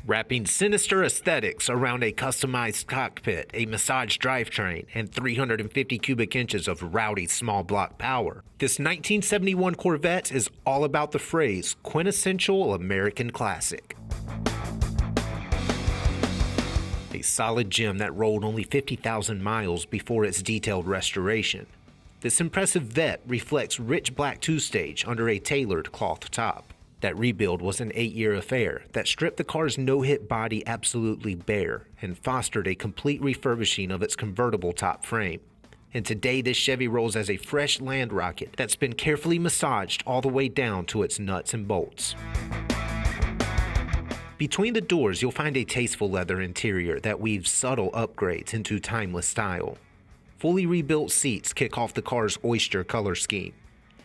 wrapping sinister aesthetics around a customized cockpit, a massaged drivetrain, and 350 cubic inches of rowdy small block power. This 1971 Corvette is all about the phrase quintessential American classic. A solid gem that rolled only 50,000 miles before its detailed restoration. This impressive Vette reflects rich black two-stage under a tailored cloth top. That rebuild was an 8-year affair that stripped the car's no-hit body absolutely bare and fostered a complete refurbishing of its convertible top frame. And today this Chevy rolls as a fresh land rocket that's been carefully massaged all the way down to its nuts and bolts. Between the doors, you'll find a tasteful leather interior that weaves subtle upgrades into timeless style. Fully rebuilt seats kick off the car's Oyster color scheme.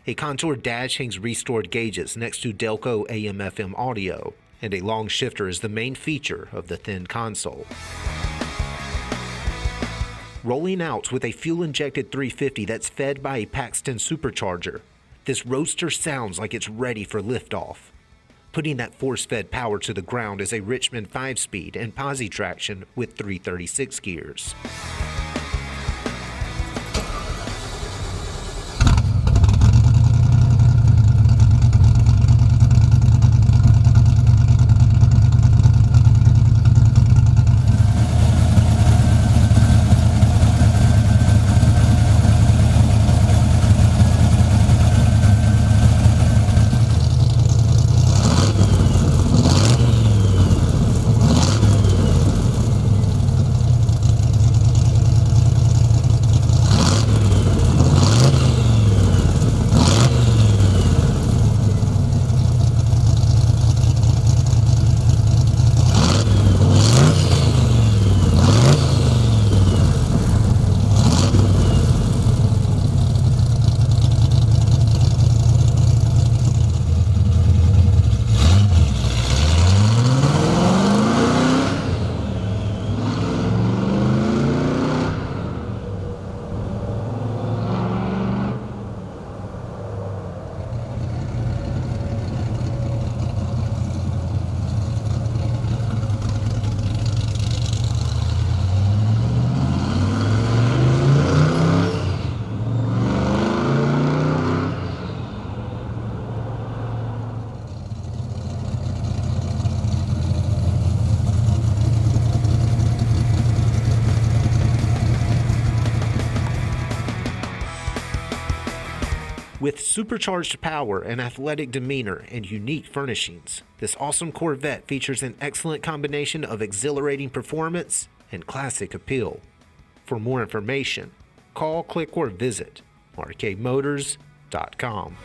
A contoured dash hangs restored gauges next to Delco AM/FM audio, and a long shifter is the main feature of the thin console. Rolling out with a fuel-injected 350 that's fed by a Paxton supercharger, this roadster sounds like it's ready for liftoff. Putting that force-fed power to the ground is a Richmond 5-speed and posi-traction with 336 gears. With supercharged power, an athletic demeanor, and unique furnishings, this awesome Corvette features an excellent combination of exhilarating performance and classic appeal. For more information, call, click, or visit rkmotors.com.